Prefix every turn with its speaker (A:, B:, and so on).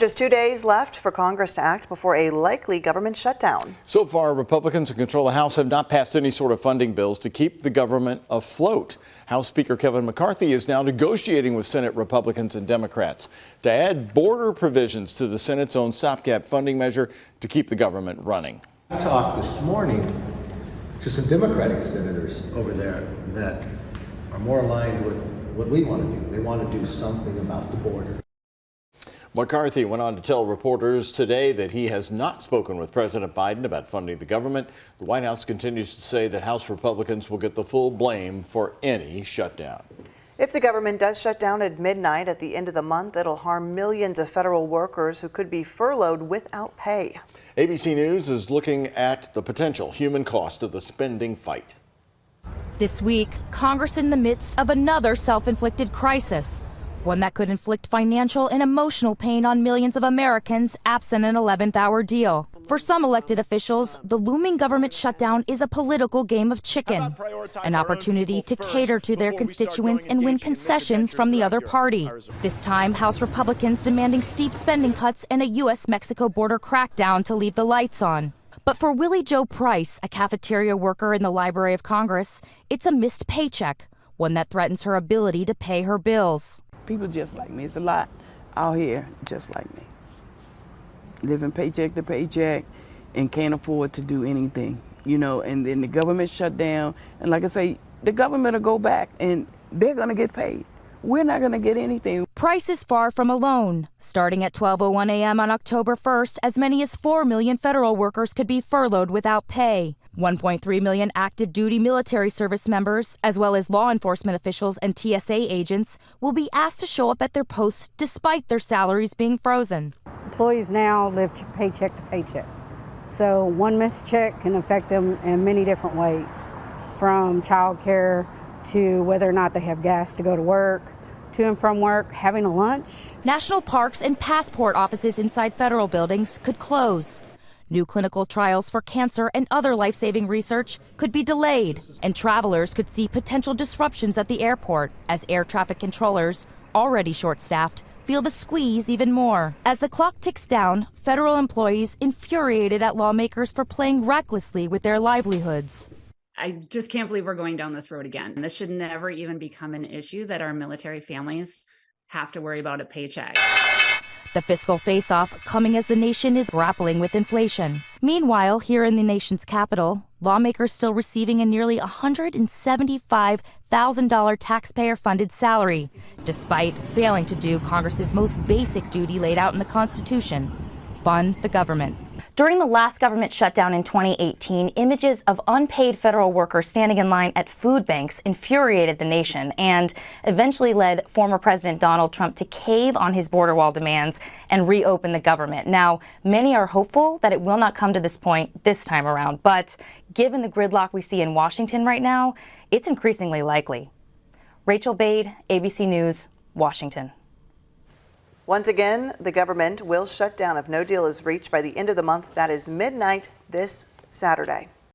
A: Just 2 days left for Congress to act before a likely government shutdown.
B: So far, Republicans in control of the House have not passed any sort of funding bills to keep the government afloat. House Speaker Kevin McCarthy is now negotiating with Senate Republicans and Democrats to add border provisions to the Senate's own stopgap funding measure to keep the government running.
C: I talked this morning to some Democratic senators over there that are more aligned with what we want to do. They want to do something about the border.
B: McCarthy went on to tell reporters today that he has not spoken with President Biden about funding the government. The White House continues to say that House Republicans will get the full blame for any shutdown.
A: If the government does shut down at midnight at the end of the month, it'll harm millions of federal workers who could be furloughed without pay.
B: ABC News is looking at the potential human cost of the spending fight.
D: This week, Congress in the midst of another self-inflicted crisis. One that could inflict financial and emotional pain on millions of Americans absent an 11th-hour deal. For some elected officials, the looming government shutdown is a political game of chicken, an opportunity to cater to their constituents and win concessions from the other party. This time, House Republicans demanding steep spending cuts and a U.S.-Mexico border crackdown to leave the lights on. But for Willie Jo Price, a cafeteria worker in the Library of Congress, it's a missed paycheck, one that threatens her ability to pay her bills.
E: People just like me. It's a lot out here just like me. Living paycheck to paycheck and can't afford to do anything, you know, and then the government shut down. And like I say, the government will go back and they're going to get paid. We're not going to get anything.
D: Price is far from alone. Starting at 12:01 a.m. on October 1st, as many as 4 million federal workers could be furloughed without pay. 1.3 million active duty military service members, as well as law enforcement officials and TSA agents, will be asked to show up at their posts despite their salaries being frozen.
F: Employees now live paycheck to paycheck. So one missed check can affect them in many different ways, from child care to whether or not they have gas to go to work, to and from work, having a lunch.
D: National parks and passport offices inside federal buildings could close. New clinical trials for cancer and other life-saving research could be delayed, and travelers could see potential disruptions at the airport as air traffic controllers, already short-staffed, feel the squeeze even more. As the clock ticks down, federal employees infuriated at lawmakers for playing recklessly with their livelihoods.
G: I just can't believe we're going down this road again. This should never even become an issue that our military families have to worry about a paycheck.
D: The fiscal face-off coming as the nation is grappling with inflation. Meanwhile, here in the nation's capital, lawmakers still receiving a nearly $175,000 taxpayer-funded salary, despite failing to do Congress's most basic duty laid out in the Constitution: fund the government. During the last government shutdown in 2018, images of unpaid federal workers standing in line at food banks infuriated the nation and eventually led former President Donald Trump to cave on his border wall demands and reopen the government. Now, many are hopeful that it will not come to this point this time around, but given the gridlock we see in Washington right now, it's increasingly likely. Rachel Bade, ABC News, Washington.
A: Once again, the government will shut down if no deal is reached by the end of the month. That is midnight this Saturday.